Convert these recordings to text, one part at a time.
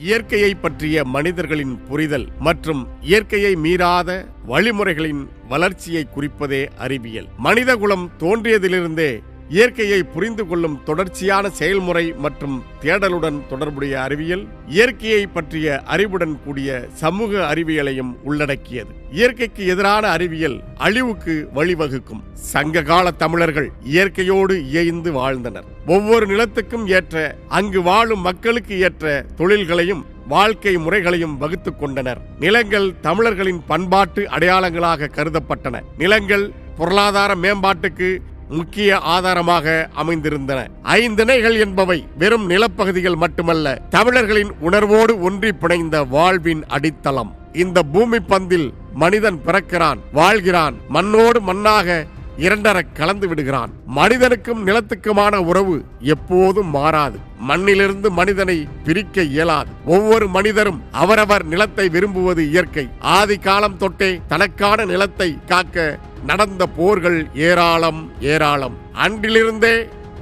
இயற்கையை பற்றிய மனிதர்களின் புரிதல் மற்றும் இயற்கையை மீறாத வழிமுறைகளின் வளர்ச்சியை குறிப்பதே அறிவியல். மனிதகுலம் தோன்றியதிலிருந்தே இயற்கையை புரிந்து கொள்ளும் தொடர்ச்சியான செயல்முறை மற்றும் தேடலுடன் தொடர்புடைய அறிவியல் இயற்கையை பற்றிய அறிவுடன் கூடிய சமூக அறிவியலையும் உள்ளடக்கியது. இயற்கைக்கு எதிரான அறிவியல் அழிவுக்கு வழிவகுக்கும். சங்ககால தமிழர்கள் இயற்கையோடு இயைந்து வாழ்ந்தனர். ஒவ்வொரு நிலத்துக்கும் ஏற்ற, அங்கு வாழும் மக்களுக்கு ஏற்ற தொழில்களையும் வாழ்க்கை முறைகளையும் வகுத்துக் கொண்டனர். நிலங்கள் தமிழர்களின் பண்பாட்டு அடையாளங்களாக கருதப்பட்டன. நிலங்கள் பொருளாதார மேம்பாட்டுக்கு முக்கிய ஆதாரமாக அமைந்திருந்தன. ஐந்திணைகள் என்பவை வெறும் நிலப்பகுதிகள் மட்டுமல்ல, தமிழர்களின் உணர்வோடு ஒன்றி பிணைந்த வாழ்வின் அடித்தளம். இந்த பூமி பந்தில் மனிதன் பிறக்கிறான், வாழ்கிறான், மண்ணோடு மண்ணாக இரண்டர கலந்து விடுகிறான். மனிதனுக்கும் நிலத்துக்குமான உறவு எப்போதும் மாறாது. மண்ணிலிருந்து மனிதனை பிரிக்க இயலாது. ஒவ்வொரு மனிதரும் அவரவர் நிலத்தை விரும்புவது இயற்கை. ஆதி காலம் தொட்டே தனக்கான நிலத்தை காக்க நடந்த போர்கள் ஏராளம் ஏராளம். அன்றிலிருந்தே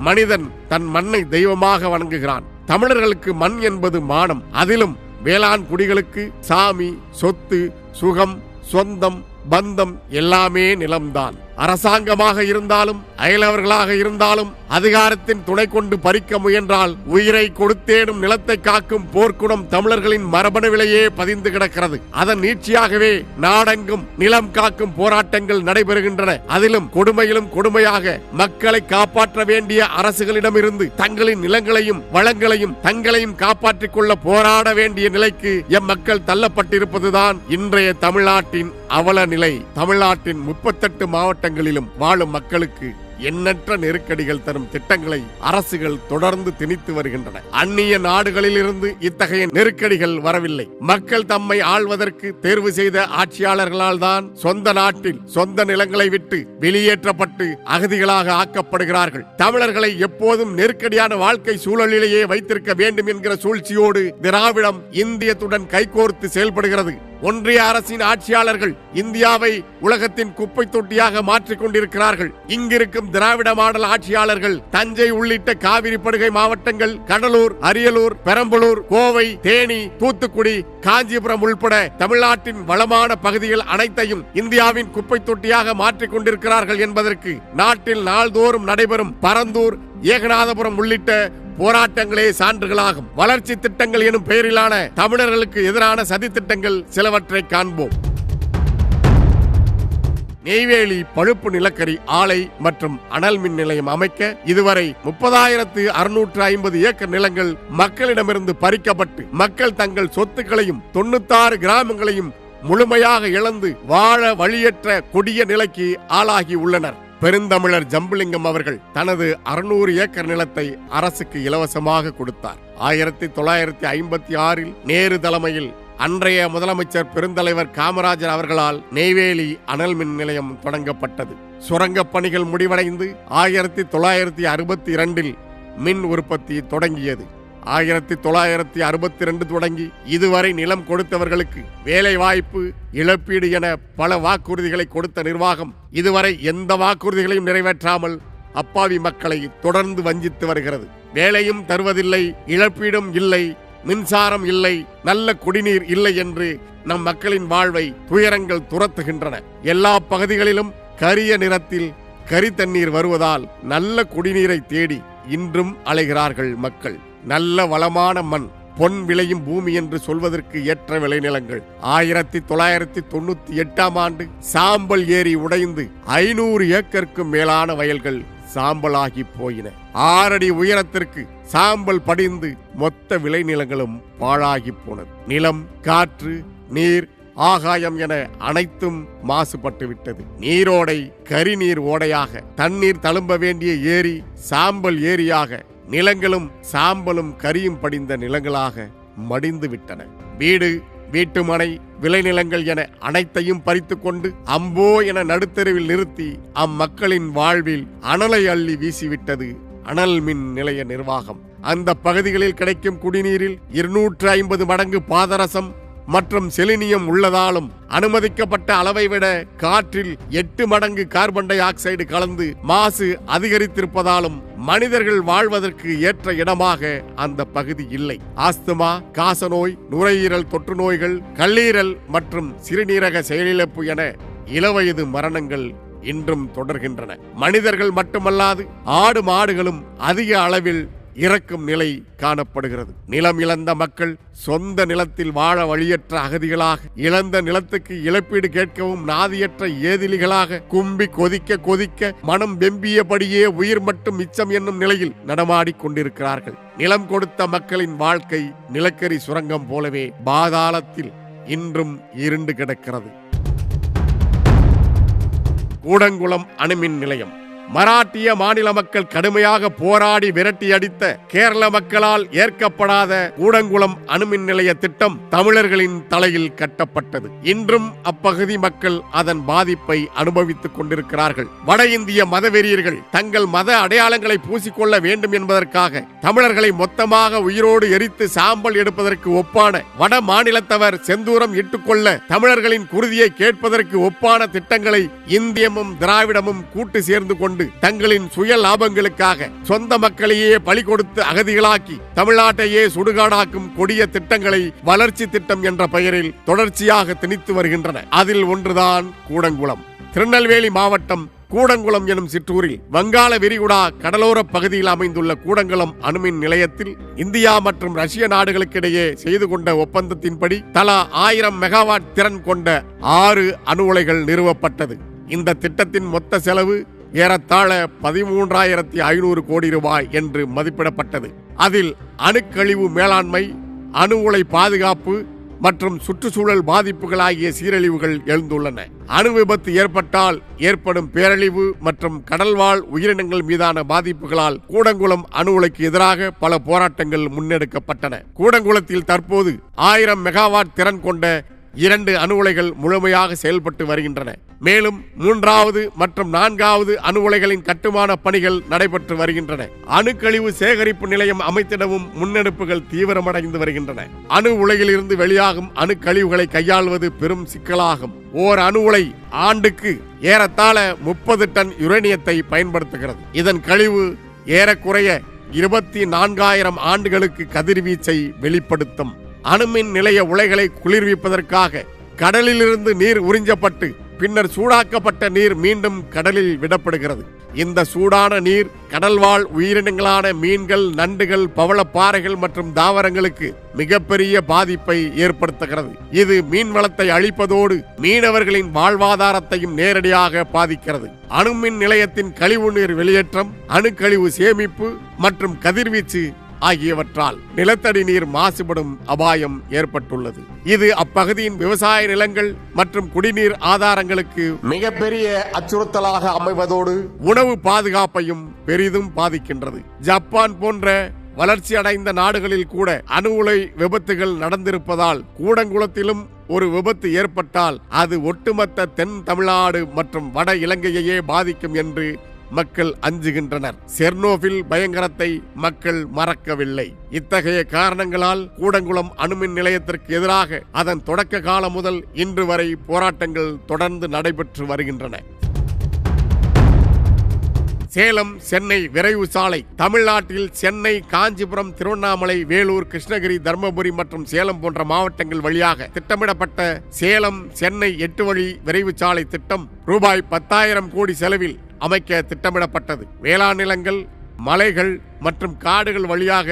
மனிதன் தன் மண்ணை தெய்வமாக வணங்குகிறான். தமிழர்களுக்கு மண் என்பது மானம். அதிலும் வேளாண் குடிகளுக்கு சாமி, சொத்து, சுகம், சொந்தம், பந்தம் எல்லாமே நிலம்தான். அரசாங்கமாக இருந்தாலும் அயலவர்களாக இருந்தாலும் அதிகாரத்தின் துணை கொண்டு பறிக்க முயன்றால் உயிரை கொடுத்தேனும் நிலத்தை காக்கும் போர்க்குணம் தமிழர்களின் மரபணுவிலேயே பதிந்து கிடக்கிறது. அதன் நீட்சியாகவே நாடெங்கும் நிலம் காக்கும் போராட்டங்கள் நடைபெறுகின்றன. அதிலும் கொடுமையிலும் கொடுமையாக மக்களை காப்பாற்ற வேண்டிய அரசுகளிடமிருந்து தங்களின் நிலங்களையும் வளங்களையும் தங்களையும் காப்பாற்றிக் கொள்ள போராட வேண்டிய நிலைக்கு எம் மக்கள் தள்ளப்பட்டிருப்பதுதான் இன்றைய தமிழ்நாட்டின் அவல நிலை. தமிழ்நாட்டின் 38 மாவட்டங்களிலும் வாழும் மக்களுக்கு எண்ணற்ற நெருக்கடிகள் தரும் திட்டங்களை அரசுகள் தொடர்ந்து திணித்து வருகின்றன. அந்நிய நாடுகளில் இருந்து இத்தகைய நெருக்கடிகள் வரவில்லை. மக்கள் தம்மை ஆள்வதற்கு தேர்வு செய்த ஆட்சியாளர்களால் தான் சொந்த நாட்டில் சொந்த நிலங்களை விட்டு வெளியேற்றப்பட்டு அகதிகளாக ஆக்கப்படுகிறார்கள். தமிழர்களை எப்போதும் நெருக்கடியான வாழ்க்கை சூழலிலேயே வைத்திருக்க வேண்டும் என்கிற சூழ்ச்சியோடு திராவிடம் இந்தியத்துடன் கைகோர்த்து செயல்படுகிறது. ஒன்றிய அரசின் ஆட்சியாளர்கள் இந்தியாவை உலகத்தின் குப்பை தொட்டியாக மாற்றிக் கொண்டிருக்கிறார்கள். இங்கிருக்கும் திராவிட மாடல் ஆட்சியாளர்கள் தஞ்சை உள்ளிட்ட காவிரி படுகை மாவட்டங்கள், கடலூர், அரியலூர், பெரம்பலூர், கோவை, தேனி, தூத்துக்குடி, காஞ்சிபுரம் உள்பட தமிழ்நாட்டின் வளமான பகுதிகள் அனைத்தையும் இந்தியாவின் குப்பை தொட்டியாக மாற்றிக் கொண்டிருக்கிறார்கள் என்பதற்கு நாட்டில் நாள்தோறும் நடைபெறும் பரந்தூர், ஏகநாதபுரம் உள்ளிட்ட போராட்டங்களே சான்றுகளாகும். வளர்ச்சி திட்டங்கள் எனும் பெயரிலான தமிழர்களுக்கு எதிரான சதி திட்டங்கள் சிலவற்றை காண்போம். நெய்வேலி பழுப்பு நிலக்கரி ஆலை மற்றும் அனல் மின் நிலையம் அமைக்க இதுவரை 30,650 ஏக்கர் நிலங்கள் மக்களிடமிருந்து பறிக்கப்பட்டு மக்கள் தங்கள் சொத்துக்களையும் 96 கிராமங்களையும் முழுமையாக இழந்து வாழ வழியற்ற கொடிய நிலைக்கு ஆளாகி உள்ளனர். பெருந்தமிழர் ஜம்புலிங்கம் அவர்கள் தனது 600 ஏக்கர் நிலத்தை அரசுக்கு இலவசமாக கொடுத்தார். 1956 நேரு தலைமையில் அன்றைய முதலமைச்சர் பெருந்தலைவர் காமராஜர் அவர்களால் நெய்வேலி அனல் மின் நிலையம் தொடங்கப்பட்டது. சுரங்கப் பணிகள் முடிவடைந்து 1962 மின் உற்பத்தி தொடங்கியது. 1962 தொடங்கி இதுவரை நிலம் கொடுத்தவர்களுக்கு வேலை வாய்ப்பு, இழப்பீடு என பல வாக்குறுதிகளை கொடுத்த நிர்வாகம் இதுவரை எந்த வாக்குறுதிகளையும் நிறைவேற்றாமல் அப்பாவி மக்களை தொடர்ந்து வஞ்சித்து வருகிறது. வேலையும் தருவதில்லை, இழப்பீடும் இல்லை, மின்சாரம் இல்லை, நல்ல குடிநீர் இல்லை என்று நம் மக்களின் வாழ்வை துயரங்கள் துரத்துகின்றன. எல்லா பகுதிகளிலும் கரிய நிறத்தில் கரி தண்ணீர் வருவதால் நல்ல குடிநீரை தேடி இன்றும் அலைகிறார்கள் மக்கள். நல்ல வளமான மண், பொன் விளையும் பூமி என்று சொல்வதற்கு ஏற்ற விளைநிலங்கள். 1998 ஆண்டு சாம்பல் ஏரி உடைந்து 500 ஏக்கருக்கும் மேலான வயல்கள் சாம்பலாகி போயின. 6 அடி உயரத்திற்கு சாம்பல் படிந்து மொத்த விளைநிலங்களும் பாழாகி போனது. நிலம், காற்று, நீர், ஆகாயம் என அனைத்தும் மாசுபட்டு விட்டது. நீரோடை கரிநீர் ஓடையாக, தண்ணீர் தழும்ப வேண்டிய ஏரி சாம்பல் ஏரியாக, நிலங்களும் சாம்பலும் கரியும் படிந்த நிலங்களாக மடிந்து விட்டன. வீடு, வீட்டுமனை, விளைநிலங்கள் என அனைத்தையும் பறித்து கொண்டு அம்போ என நடுத்தெருவில் நிறுத்தி அம்மக்களின் வாழ்வில் அனலை அள்ளி வீசிவிட்டது அனல் மின் நிலைய நிர்வாகம். அந்த பகுதிகளில் கிடைக்கும் குடிநீரில் 250 மடங்கு பாதரசம் மற்றும் செலினியம் உள்ளதாலும் அனுமதிக்கப்பட்ட அளவை விட காற்றில் 8 மடங்கு கார்பன் டை ஆக்சைடு கலந்து மாசு அதிகரித்திருப்பதாலும் மனிதர்கள் வாழ்வதற்கு ஏற்ற இடமாக அந்த பகுதி இல்லை. ஆஸ்துமா, காசநோய், நுரையீரல் தொற்று நோய்கள், கல்லீரல் மற்றும் சிறுநீரக செயலிழப்பு என இளவயது மரணங்கள் இன்றும் தொடர்கின்றன. மனிதர்கள் மட்டுமல்லாது ஆடு மாடுகளும் அதிக அளவில் இறக்கும் நிலை காணப்படுகிறது. நிலம் இழந்த மக்கள் சொந்த நிலத்தில் வாழ வழியற்ற அகதிகளாக, இழந்த நிலத்துக்கு இழப்பீடு கேட்கவும் நாதியற்ற ஏதிலிகளாக கும்பி கொதிக்க மனம் வெம்பியபடியே உயிர் மட்டும் மிச்சம் என்னும் நிலையில் நடமாடிக் கொண்டிருக்கிறார்கள். நிலம் கொடுத்த மக்களின் வாழ்க்கை நிலக்கரி சுரங்கம் போலவே பாதாளத்தில் இன்றும் இருண்டு கிடக்கிறது. கூடங்குளம் அணுமின் நிலையம். மராட்டிய மாநில மக்கள் கடுமையாக போராடி விரட்டி அடித்த கேரள மக்களால் ஏற்கப்படாத கூடங்குளம் அணுமின் நிலைய திட்டம் தமிழர்களின் தலையில் கட்டப்பட்டது. இன்றும் அப்பகுதி மக்கள் அதன் பாதிப்பை அனுபவித்துக் கொண்டிருக்கிறார்கள். வட இந்திய மதவெறியர்கள் தங்கள் மத அடையாளங்களை பூசிக்கொள்ள வேண்டும் என்பதற்காக தமிழர்களை மொத்தமாக உயிரோடு எரித்து சாம்பல் எடுப்பதற்கு ஒப்பான, வட மாநிலத்தவர் செந்தூரம் இட்டுக்கொள்ள தமிழர்களின் குருதியை கேட்பதற்கு ஒப்பான திட்டங்களை இந்தியமும் திராவிடமும் கூட்டு சேர்ந்து கொண்டு தங்களின் சுய லாபங்களுக்காக சொந்த மக்களையே பலி கொடுத்து அகதிகளாக்கி தமிழ்நாட்டையே சுடுகாடாக்கும் கொடிய திட்டங்களை வளர்ச்சி திட்டம் என்ற பெயரில் தொடர்ச்சியாக திணித்து வருகின்றன. அதில் ஒன்றுதான் கூடங்குளம். திருநெல்வேலி மாவட்டம் கூடங்குளம் எனும் சிற்றூரில் வங்காள விரிகுடா கடலோர பகுதியில் அமைந்துள்ள கூடங்குளம் அணுமின் நிலையத்தில் இந்தியா மற்றும் ரஷ்ய நாடுகளுக்கிடையே செய்து கொண்ட ஒப்பந்தத்தின்படி தலா 1000 மெகாவாட் திறன் கொண்ட 6 அணு உலைகள் நிறுவப்பட்டது. இந்த திட்டத்தின் மொத்த செலவு ஏறத்தாழ 13,500 கோடி ரூபாய் என்று மதிப்பிடப்பட்டது. அதில் அணுக்கழிவு மேலாண்மை, அணு உலை பாதுகாப்பு மற்றும் சுற்றுச்சூழல் பாதிப்புகள் ஆகிய சீரழிவுகள் எழுந்துள்ளன. அணு விபத்து ஏற்பட்டால் ஏற்படும் பேரழிவு மற்றும் கடல்வாழ் உயிரினங்கள் மீதான பாதிப்புகளால் கூடங்குளம் அணு உலைக்கு எதிராக பல போராட்டங்கள் முன்னெடுக்கப்பட்டன. கூடங்குளத்தில் தற்போது 1000 மெகாவாட் திறன் கொண்ட 2 அணு உலைகள் முழுமையாக செயல்பட்டு வருகின்றன. மேலும் 3வது மற்றும் 4வது அணு உலைகளின் கட்டுமான பணிகள் நடைபெற்று வருகின்றன. அணுக்கழிவு சேகரிப்பு நிலையம் அமைத்திடவும் முன்னெடுப்புகள் தீவிரமடைந்து வருகின்றன. அணு உலையிலிருந்து வெளியாகும் அணுக்கழிவுகளை கையாள்வது பெரும் சிக்கலாகும். ஓர் அணு உலை ஆண்டுக்கு ஏறத்தாழ 30 டன் யுரேனியத்தை பயன்படுத்துகிறது. இதன் கழிவு ஏறக்குறைய 24,000 ஆண்டுகளுக்கு கதிர்வீச்சை வெளிப்படுத்தும். அணுமின் நிலைய உலைகளை குளிர்விப்பதற்காக கடலிலிருந்து நீர் உறிஞ்சப்பட்டு பின்னர் சூடாக்கப்பட்ட நீர் மீண்டும் கடலில் விடப்படுகிறது. இந்த சூடான நீர் கடல்வாழ் உயிரினங்களான மீன்கள், நண்டுகள், பவளப்பாறைகள் மற்றும் தாவரங்களுக்கு மிகப்பெரிய பாதிப்பை ஏற்படுத்துகிறது. இது மீன் வளத்தை அழிப்பதோடு மீனவர்களின் வாழ்வாதாரத்தையும் நேரடியாக பாதிக்கிறது. அணுமின் நிலையத்தின் கழிவுநீர் வெளியேற்றம், அணுக்கழிவு சேமிப்பு மற்றும் கதிர்வீச்சு ஆகியவற்றால் நிலத்தடி நீர் மாசுபடும் அபாயம் ஏற்பட்டுள்ளது. இது அப்பகுதியின் விவசாய நிலங்கள் மற்றும் குடிநீர் ஆதாரங்களுக்கு மிகப்பெரிய அச்சுறுத்தலாக அமைவதோடு உணவு பாதுகாப்பையும் பெரிதும் பாதிக்கின்றது. ஜப்பான் போன்ற வளர்ச்சி அடைந்த நாடுகளில் கூட அணு உலை விபத்துகள் நடந்திருப்பதால் கூடங்குளத்திலும் ஒரு விபத்து ஏற்பட்டால் அது ஒட்டுமொத்த தென் தமிழ்நாடு மற்றும் வட இலங்கையையே பாதிக்கும் என்று மக்கள் அஞ்சுகின்றனர். செர்னோபில் பயங்கரத்தை மக்கள் மறக்கவில்லை. இத்தகைய காரணங்களால் கூடங்குளம் அணுமின் நிலையத்திற்கு எதிராக அதன் தொடக்க காலம் முதல் இன்று வரை போராட்டங்கள் தொடர்ந்து நடைபெற்று வருகின்றன. சேலம் சென்னை விரைவு சாலை. தமிழ்நாட்டில் சென்னை, காஞ்சிபுரம், திருவண்ணாமலை, வேலூர், கிருஷ்ணகிரி, தர்மபுரி மற்றும் சேலம் போன்ற மாவட்டங்கள் வழியாக திட்டமிடப்பட்ட சேலம் சென்னை 8 வழி விரைவு சாலை திட்டம் ரூபாய் 10,000 கோடி செலவில் அமைக்க திட்டமிடப்பட்டது. வேளாண் நிலங்கள், மலைகள் மற்றும் காடுகள் வழியாக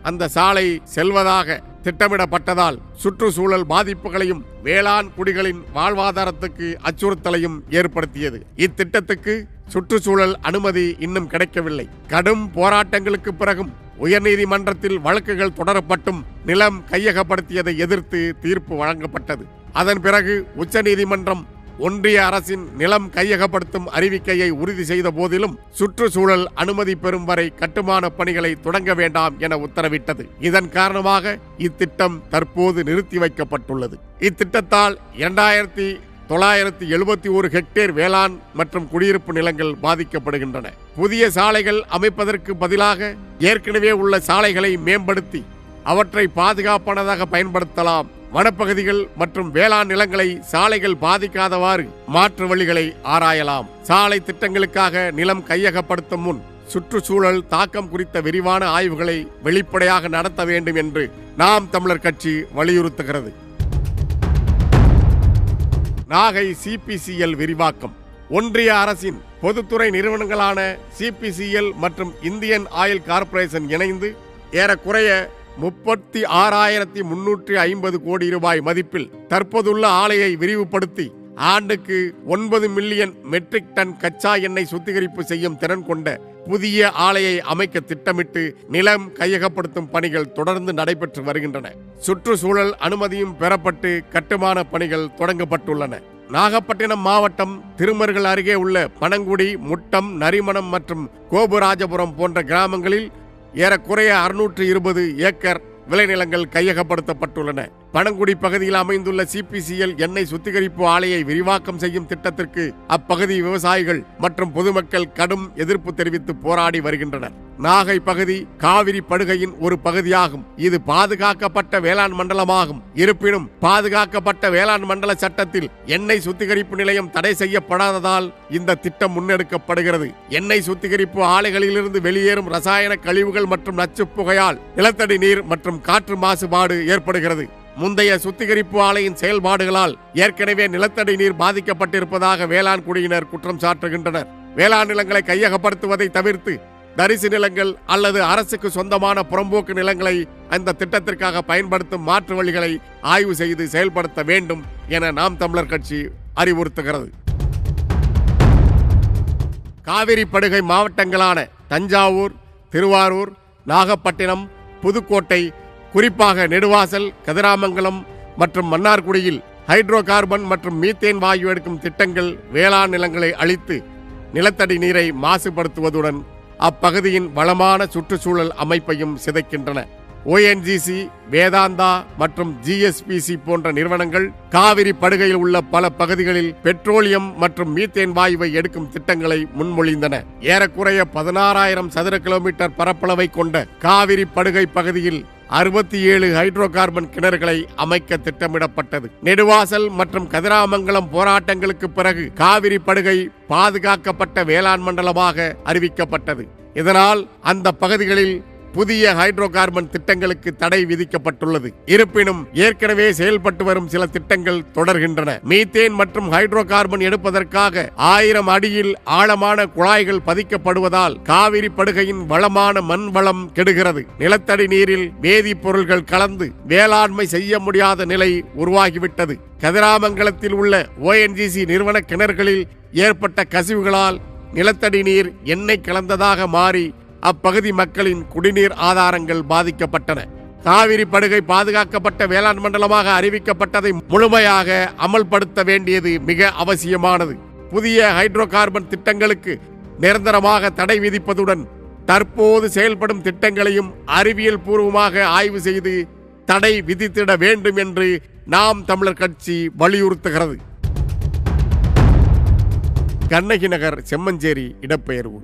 அந்த சாலை செல்வதாக திட்டமிடப்பட்டதால் சுற்றுச்சூழல் பாதிப்புகளையும் வேளாண் குடிகளின் வாழ்வாதாரத்துக்கு அச்சுறுத்தலையும் ஏற்படுத்தியது. இத்திட்டத்துக்கு சுற்றுச்சூழல் அனுமதி இன்னும் கிடைக்கவில்லை. கடும் போராட்டங்களுக்கு பிறகும் உயர்நீதிமன்றத்தில் வழக்குகள் தொடரப்பட்டும் நிலம் கையகப்படுத்தியதை எதிர்த்து தீர்ப்பு வழங்கப்பட்டது. அதன் பிறகு உச்சநீதிமன்றம் ஒன்றிய அரசின் நிலம் கையகப்படுத்தும் அறிவிக்கையை உறுதி செய்த போதிலும் சுற்றுச்சூழல் அனுமதி பெறும் வரை கட்டுமான பணிகளை தொடங்க வேண்டாம் என உத்தரவிட்டது. இதன் காரணமாக இத்திட்டம் தற்போது நிறுத்தி வைக்கப்பட்டுள்ளது. இத்திட்டத்தால் 2,971 ஹெக்டேர் வேளாண் மற்றும் குடியிருப்பு நிலங்கள் பாதிக்கப்படுகின்றன. புதிய சாலைகள் அமைப்பதற்கு பதிலாக ஏற்கனவே உள்ள சாலைகளை மேம்படுத்தி அவற்றை பாதுகாப்பானதாக பயன்படுத்தலாம் வனப்பகுதிகள் மற்றும் வேளாண் நிலங்களை சாலைகள் பாதிக்காதவாறு மாற்று வழிகளை ஆராயலாம். சாலை திட்டங்களுக்காக நிலம் கையகப்படுத்தும் முன் சுற்றுச்சூழல் தாக்கம் குறித்த விரிவான ஆய்வுகளை வெளிப்படையாக நடத்த வேண்டும் என்று நாம் தமிழர் கட்சி வலியுறுத்துகிறது. நாகை சிபிசிஎல் விரிவாக்கம். ஒன்றிய அரசின் பொதுத்துறை நிறுவனங்களான சிபிசிஎல் மற்றும் இந்தியன் ஆயில் கார்ப்பரேஷன் இணைந்து ஏறக்குறைய 36,350 கோடி ரூபாய் மதிப்பில் தற்போதுள்ள ஆலையை விரிவுபடுத்தி ஆண்டுக்கு 9 மில்லியன் மெட்ரிக் டன் கச்சா எண்ணெய் சுத்திகரிப்பு செய்யும் திறன் கொண்ட புதிய ஆலையை அமைக்க திட்டமிட்டு நிலம் கையகப்படுத்தும் பணிகள் தொடர்ந்து நடைபெற்று வருகின்றன. சுற்றுச்சூழல் அனுமதியும் பெறப்பட்டு கட்டுமான பணிகள் தொடங்கப்பட்டுள்ளன. நாகப்பட்டினம் மாவட்டம் திருமருகல் அருகே உள்ள பனங்குடி, முட்டம், நரிமணம் மற்றும் கோபுராஜபுரம் போன்ற கிராமங்களில் ஏறக்குறைய 620 ஏக்கர் விளைநிலங்கள் கையகப்படுத்தப்பட்டுள்ளன. பனங்குடி பகுதியில் அமைந்துள்ள சிபிசிஎல் எண்ணெய் சுத்திகரிப்பு ஆலையை விரிவாக்கம் செய்யும் திட்டத்திற்கு அப்பகுதி விவசாயிகள் மற்றும் பொதுமக்கள் கடும் எதிர்ப்பு தெரிவித்து போராடி வருகின்றனர். நாகை பகுதி காவிரி படுகையின் ஒரு பகுதியாகும். இது பாதுகாக்கப்பட்ட வேளாண் மண்டலமாகும். இருப்பினும் பாதுகாக்கப்பட்ட வேளாண் மண்டல சட்டத்தில் எண்ணெய் சுத்திகரிப்பு நிலையம் தடை செய்யப்படாததால் இந்த திட்டம் முன்னெடுக்கப்படுகிறது. எண்ணெய் சுத்திகரிப்பு ஆலைகளிலிருந்து வெளியேறும் ரசாயன கழிவுகள் மற்றும் நச்சு புகையால் நிலத்தடி நீர் மற்றும் காற்று மாசுபாடு ஏற்படுகிறது. முந்தைய சுத்திகரிப்பு ஆலையின் செயல்பாடுகளால் ஏற்கனவே நிலத்தடி நீர் பாதிக்கப்பட்டிருப்பதாக வேளாண் குடியினர் குற்றம் சாட்டுகின்றனர். வேளாண் நிலங்களை கையகப்படுத்துவதை தவிர்த்து தரிசு நிலங்கள் அல்லது அரசுக்கு சொந்தமான புறம்போக்கு நிலங்களை அந்த திட்டத்திற்காக பயன்படுத்தும் மாற்று வழிகளை ஆய்வு செய்து செயல்படுத்த வேண்டும் என நாம் தமிழர் கட்சி அறிவுறுத்துகிறது. காவிரி படுகை மாவட்டங்களான தஞ்சாவூர், திருவாரூர், நாகப்பட்டினம், புதுக்கோட்டை, குறிப்பாக நெடுவாசல், கதிராமங்கலம் மற்றும் மன்னார்குடியில் ஹைட்ரோ கார்பன் மற்றும் மீத்தேன் வாயு எடுக்கும் திட்டங்கள் வேளாண் நிலங்களை அழித்து நிலத்தடி நீரை மாசுபடுத்துவதுடன் அப்பகுதியின் வளமான சுற்றுச்சூழல் அமைப்பையும் சிதைக்கின்றன. ONGC, வேதாந்தா மற்றும் GSPC போன்ற நிறுவனங்கள் காவிரி படுகையில் உள்ள பல பகுதிகளில் பெட்ரோலியம் மற்றும் மீத்தேன் வாயுவை எடுக்கும் திட்டங்களை முன்மொழிந்தன. ஏறக்குறைய 16,000 சதுர கிலோமீட்டர் பரப்பளவை கொண்ட காவிரி படுகை பகுதியில் 67 ஹைட்ரோ கார்பன் கிணறுகளை அமைக்க திட்டமிடப்பட்டது. நெடுவாசல் மற்றும் கதிராமங்கலம் போராட்டங்களுக்கு பிறகு காவிரி படுகை பாதுகாக்கப்பட்ட வேளாண் மண்டலமாக அறிவிக்கப்பட்டது. இதனால் அந்த பகுதிகளில் புதிய ஹைட்ரோ கார்பன் திட்டங்களுக்கு தடை விதிக்கப்பட்டுள்ளது. இருப்பினும் ஏற்கனவே செயல்பட்டு வரும் சில திட்டங்கள் தொடர்கின்றன. மீத்தேன் மற்றும் ஹைட்ரோ கார்பன் எடுப்பதற்காக 1000 அடியில் ஆழமான குழாய்கள் பதிக்கப்படுவதால் காவிரி படுகையின் வளமான மண் வளம் கெடுகிறது. நிலத்தடி நீரில் வேதிப்பொருள்கள் கலந்து வேளாண்மை செய்ய முடியாத நிலை உருவாகிவிட்டது. கதிராமங்கலத்தில் உள்ள ONGC நிறுவன கிணறுகளில் ஏற்பட்ட கசிவுகளால் நிலத்தடி நீர் எண்ணெய் கலந்ததாக மாறி அப்பகுதி மக்களின் குடிநீர் ஆதாரங்கள் பாதிக்கப்பட்டன. காவிரி படுகை பாதுகாக்கப்பட்ட வேளாண் மண்டலமாக அறிவிக்கப்பட்டதை முழுமையாக அமல்படுத்த வேண்டியது மிக அவசியமானது. புதிய ஹைட்ரோ கார்பன் திட்டங்களுக்கு நிரந்தரமாக தடை விதிப்பதுடன் தற்போது செயல்படும் திட்டங்களையும் அறிவியல் பூர்வமாக ஆய்வு செய்து தடை விதித்திட வேண்டும் என்று நாம் தமிழர் கட்சி வலியுறுத்துகிறது. கண்ணகி நகர் செம்மஞ்சேரி இடப்பெயர்வு.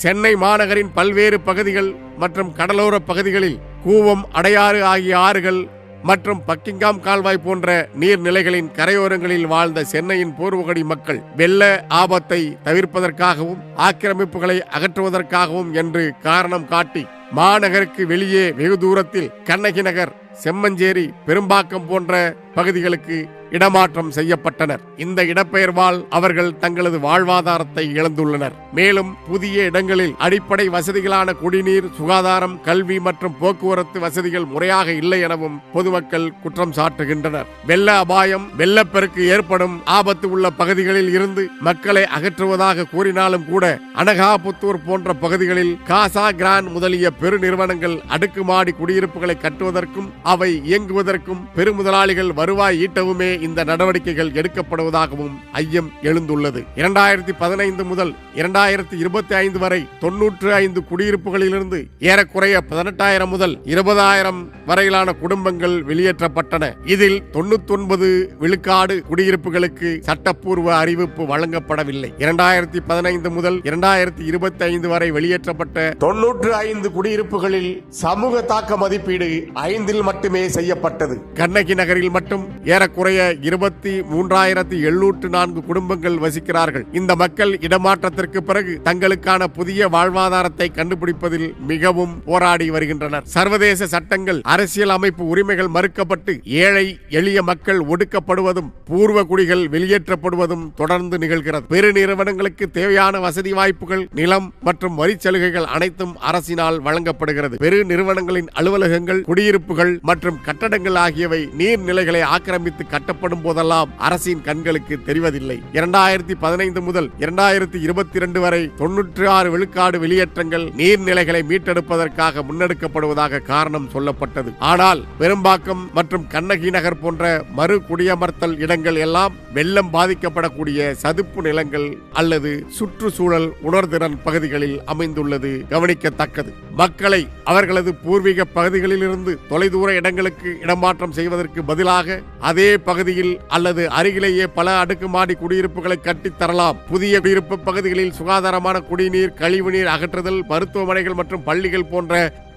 சென்னை மாநகரின் பல்வேறு பகுதிகள் மற்றும் கடலோர பகுதிகளில் கூவம், அடையாறு ஆகிய ஆறுகள் மற்றும் பக்கிங்காம் கால்வாய் போன்ற நீர்நிலைகளின் கரையோரங்களில் வாழ்ந்த சென்னையின் பூர்வகுடி மக்கள் வெள்ள ஆபத்தை தவிர்ப்பதற்காகவும் ஆக்கிரமிப்புகளை அகற்றுவதற்காகவும் என்று காரணம் காட்டி மாநகருக்கு வெளியே வெகு தூரத்தில் கண்ணகி நகர், செம்மஞ்சேரி, பெரும்பாக்கம் போன்ற பகுதிகளுக்கு இடமாற்றம் செய்யப்பட்டனர். இந்த இடப்பெயர்வால் அவர்கள் தங்களது வாழ்வாதாரத்தை இழந்துள்ளனர். மேலும் புதிய இடங்களில் அடிப்படை வசதிகளான குடிநீர், சுகாதாரம், கல்வி மற்றும் போக்குவரத்து வசதிகள் முறையாக இல்லை எனவும் பொதுமக்கள் குற்றம் சாட்டுகின்றனர். வெள்ள அபாயம், வெள்ளப்பெருக்கு ஏற்படும் ஆபத்து உள்ள பகுதிகளில் இருந்து மக்களை அகற்றுவதாக கூறினாலும் கூட அனகாபுத்தூர் போன்ற பகுதிகளில் காசா கிராண்ட் முதலிய பெருநிறுவனங்கள் அடுக்குமாடி குடியிருப்புகளை கட்டுவதற்கும் அவை இயங்குவதற்கும் பெருமுதலாளிகள் வருவாய் ஈட்டவுமே இந்த நடவடிக்கைகள் எடுக்கப்படுவதாகவும் ஐயம் எழுந்துள்ளது. 2015 முதல் 2025 வரை 95 குடியிருப்புகளிலிருந்து ஏறக்குறைய 18,000 முதல் 20,000 வரையிலான குடும்பங்கள் வெளியேற்றப்பட்டன. இதில் 99 விழுக்காடு குடியிருப்புகளுக்கு சட்டப்பூர்வ அறிவிப்பு வழங்கப்படவில்லை. 2015 முதல் 2025 வரை வெளியேற்றப்பட்ட 95 குடியிருப்புகளில் சமூக தாக்க மதிப்பீடு 5 மட்டுமே செய்யப்பட்டது. கண்ணகி நகரில் மட்டும் ஏறக்குறைய 23,704 குடும்பங்கள் வசிக்கிறார்கள். இந்த மக்கள் இடமாற்றத்திற்கு பிறகு தங்களுக்கான புதிய வாழ்வாதாரத்தை கண்டுபிடிப்பதில் மிகவும் போராடி வருகின்றனர். சர்வதேச சட்டங்கள், அரசியல் அமைப்பு உரிமைகள் மறுக்கப்பட்டு ஏழை எளிய மக்கள் ஒடுக்கப்படுவதும் பூர்வ குடிகள் வெளியேற்றப்படுவதும் தொடர்ந்து நிகழ்கிறது. பெருநிறுவனங்களுக்கு தேவையான வசதி வாய்ப்புகள், நிலம் மற்றும் வரி சலுகைகள் அனைத்தும் அரசினால் வழங்கப்படுகிறது. பெருநிறுவனங்களின் அலுவலகங்கள், குடியிருப்புகள் மற்றும் கட்டடங்கள் ஆகியவை நீர்நிலைகளை ஆக்கிரமித்து கட்டப்படும் போதெல்லாம் அரசின் கண்களுக்கு தெரிவதில்லை. 2015 முதல் 2022 வரை 96 விழுக்காடு வெளியேற்றங்கள் நீர்நிலைகளை மீட்டெடுப்பதற்காக முன்னெடுக்கப்படுவதாக காரணம் சொல்லப்பட்டது. ஆனால் பெரும்பாக்கம் மற்றும் கண்ணகி நகர் போன்ற மறு குடியமர்த்தல் இடங்கள் எல்லாம் வெள்ளம் பாதிக்கப்படக்கூடிய சதுப்பு நிலங்கள் அல்லது சுற்றுச்சூழல் உணர்திறன் பகுதிகளில் அமைந்துள்ளது கவனிக்கத்தக்கது. மக்களை அவர்களது பூர்வீக பகுதிகளிலிருந்து தொலைதூர இடங்களுக்கு இடமாற்றம் செய்வதற்கு பதிலாக அதே பகுதியில் அல்லது அருகிலேயே பல அடுக்குமாடி குடியிருப்புகளை கட்டித்தரலாம். புதிய குடியிருப்பு பகுதிகளில் சுகாதாரமான குடிநீர், கழிவுநீர் அகற்றுதல், மருத்துவமனைகள் மற்றும் பள்ளிகள் போன்ற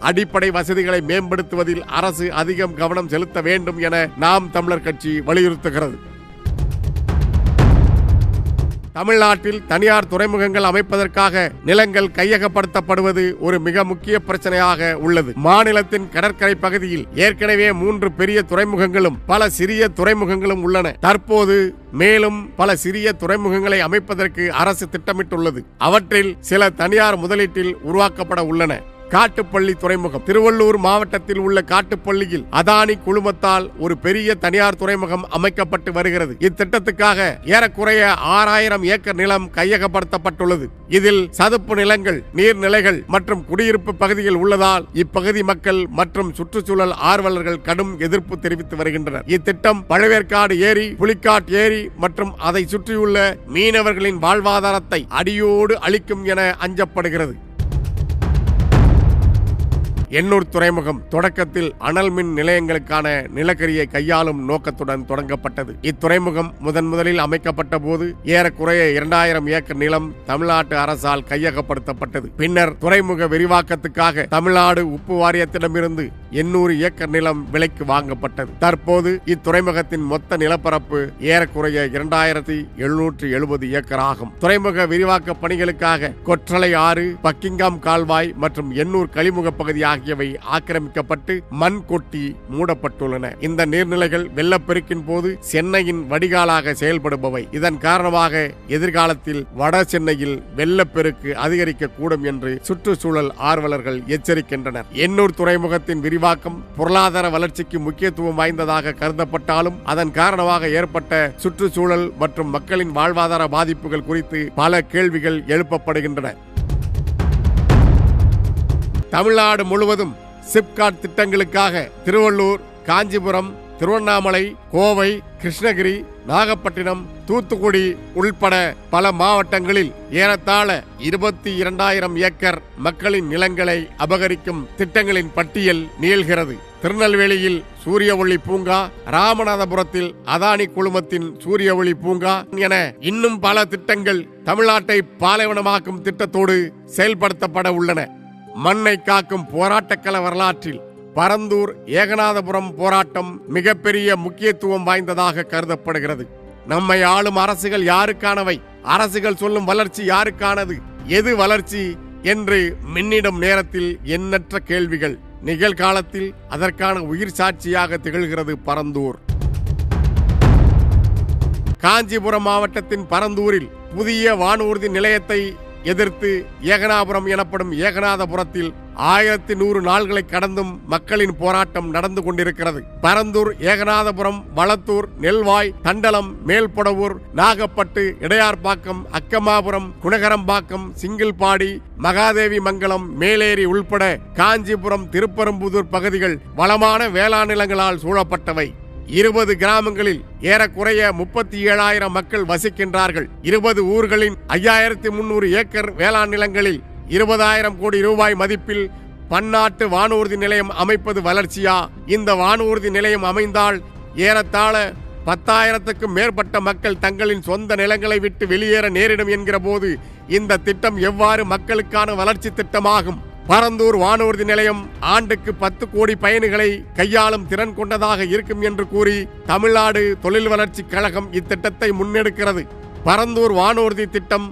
அடிப்படை வசதிகளை மேம்படுத்துவதில் அரசு அதிகம் கவனம் செலுத்த வேண்டும் என நாம் தமிழர் கட்சி வலியுறுத்துகிறது. தமிழ்நாட்டில் தனியார் துறைமுகங்கள் அமைப்பதற்காக நிலங்கள் கையகப்படுத்தப்படுவது ஒரு மிக முக்கிய பிரச்சனையாக உள்ளது. மாநிலத்தின் கடற்கரை பகுதியில் ஏற்கனவே 3 பெரிய துறைமுகங்களும் பல சிறிய துறைமுகங்களும் உள்ளன. தற்போது மேலும் பல சிறிய துறைமுகங்களை அமைப்பதற்கு அரசு திட்டமிட்டுள்ளது. அவற்றில் சில தனியார் முதலீட்டில் உருவாக்கப்பட உள்ளன. காட்டுப்பள்ளி துறைமுகம் திருவள்ளூர் மாவட்டத்தில் உள்ள காட்டுப்பள்ளியில் அதானி குழுமத்தால் ஒரு பெரிய தனியார் துறைமுகம் அமைக்கப்பட்டு வருகிறது. இத்திட்டத்துக்காக ஏறக்குறைய 6,000 ஏக்கர் நிலம் கையகப்படுத்தப்பட்டுள்ளது. இதில் சதுப்பு நிலங்கள், நீர்நிலைகள் மற்றும் குடியிருப்பு பகுதிகள் உள்ளதால் இப்பகுதி மக்கள் மற்றும் சுற்றுச்சூழல் ஆர்வலர்கள் கடும் எதிர்ப்பு தெரிவித்து வருகின்றனர். இத்திட்டம் பழவேற்காடு ஏரி, புலிக்காட் ஏரி மற்றும் அதை சுற்றியுள்ள மீனவர்களின் வாழ்வாதாரத்தை அடியோடு அளிக்கும் என அஞ்சப்படுகிறது. எண்ணூர் துறைமுகம் தொடக்கத்தில் அனல் மின் நிலையங்களுக்கான நிலக்கரியை கையாளும் நோக்கத்துடன் தொடங்கப்பட்டது. இத்துறைமுகம் முதலில் அமைக்கப்பட்ட போது ஏறக்குறைய 2,000 ஏக்கர் நிலம் தமிழ்நாட்டு அரசால் கையகப்படுத்தப்பட்டது. பின்னர் துறைமுக விரிவாக்கத்துக்காக தமிழ்நாடு உப்பு வாரியத்திடமிருந்து 800 ஏக்கர் நிலம் விலைக்கு வாங்கப்பட்டது. தற்போது இத்துறைமுகத்தின் மொத்த நிலப்பரப்பு ஏறக்குறைய 2,770 ஏக்கர் ஆகும். துறைமுக விரிவாக்க பணிகளுக்காக கொற்றலை ஆறு, பக்கிங்காம் கால்வாய் மற்றும் எண்ணூர் கழிமுக பகுதி ஆகியவை ஆக்கிரமிக்கப்பட்டு மண் கொட்டி மூடப்பட்டுள்ளன. இந்த நீர்நிலைகள் வெள்ளப்பெருக்கின் போது சென்னையின் வடிகாலாக செயல்படுபவை. இதன் காரணமாக எதிர்காலத்தில் வட சென்னையில் வெள்ளப்பெருக்கு அதிகரிக்கக்கூடும் என்று சுற்றுச்சூழல் ஆர்வலர்கள் எச்சரிக்கின்றனர். எண்ணூர் துறைமுகத்தின் விரிவாக்கம் பொருளாதார வளர்ச்சிக்கு முக்கியத்துவம் வாய்ந்ததாக கருதப்பட்டாலும் அதன் காரணமாக ஏற்பட்ட சுற்றுச்சூழல் மற்றும் மக்களின் வாழ்வாதார பாதிப்புகள் குறித்து பல கேள்விகள் எழுப்பப்படுகின்றன. தமிழ்நாடு முழுவதும் சிப்காட் திட்டங்களுக்காக திருவள்ளூர், காஞ்சிபுரம், திருவண்ணாமலை, கோவை, கிருஷ்ணகிரி, நாகப்பட்டினம், தூத்துக்குடி உள்பட பல மாவட்டங்களில் ஏறத்தாழ 22,000 ஏக்கர் மக்களின் நிலங்களை அபகரிக்கும் திட்டங்களின் பட்டியல் நீள்கிறது. திருநெல்வேலியில் சூரிய ஒளி பூங்கா, ராமநாதபுரத்தில் அதானி குழுமத்தின் சூரிய ஒளி பூங்கா என இன்னும் பல திட்டங்கள் தமிழ்நாட்டை பாலைவனமாக்கும் திட்டத்தோடு செயல்படுத்தப்பட உள்ளன. மண்ணை காக்கும் போராட்டக்கள வரலாற்றில் பரந்தூர் ஏகநாதபுரம் போராட்டம் மிகப்பெரிய முக்கியத்துவம் வாய்ந்ததாக கருதப்படுகிறது. நம்மை ஆளும் அரசுகள் யாருக்கானவை? அரசுகள் சொல்லும் வளர்ச்சி யாருக்கானது? எது வளர்ச்சி என்று மின்னிடும் நேரத்தில் எண்ணற்ற கேள்விகள். நிகழ்காலத்தில் அதற்கான உயிர் சாட்சியாக திகழ்கிறது பரந்தூர். காஞ்சிபுரம் மாவட்டத்தின் பரந்தூரில் புதிய வானூர்தி நிலையத்தை எதிர்த்து ஏகனாபுரம் எனப்படும் ஏகநாதபுரத்தில் 1100 நாள்களை கடந்தும் மக்களின் போராட்டம் நடந்து கொண்டிருக்கிறது. பரந்தூர், ஏகநாதபுரம், வளத்தூர், நெல்வாய், தண்டலம், மேல்பொடவூர், நாகப்பட்டு, இடையார்பாக்கம், அக்கமாபுரம், குணகரம்பாக்கம், சிங்கிள்பாடி, மகாதேவி மங்கலம், மேலேரி உள்பட காஞ்சிபுரம், திருப்பரம்புதூர் பகுதிகள் வளமான வேளாண் நிலங்களால் சூழப்பட்டவை. 20 கிராமங்களில் ஏறக்குறைய 37,000 மக்கள் வசிக்கின்றார்கள். 20 ஊர்களின் 5,300 ஏக்கர் வேளாண் நிலங்களில் 20,000 கோடி ரூபாய் மதிப்பில் பன்னாட்டு வானூர்தி நிலையம் அமைப்பது வளர்ச்சியா? இந்த வானூர்தி நிலையம் அமைந்தால் ஏறத்தாழ 10,000க்கும் மேற்பட்ட மக்கள் தங்களின் சொந்த நிலங்களை விட்டு வெளியேற நேரிடும் என்கிற போது இந்த திட்டம் எவ்வாறு மக்களுக்கான வளர்ச்சி திட்டமாகும்? பரந்தூர் வானூர்தி நிலையம் ஆண்டுக்கு 10 கோடி பயணிகளை கையாளும் திறன் கொண்டதாக இருக்கும் என்று கூறி தமிழ்நாடு தொழில் வளர்ச்சி கழகம் இத்திட்டத்தை முன்னெடுக்கிறது. பரந்தூர் வானூர்தி திட்டம்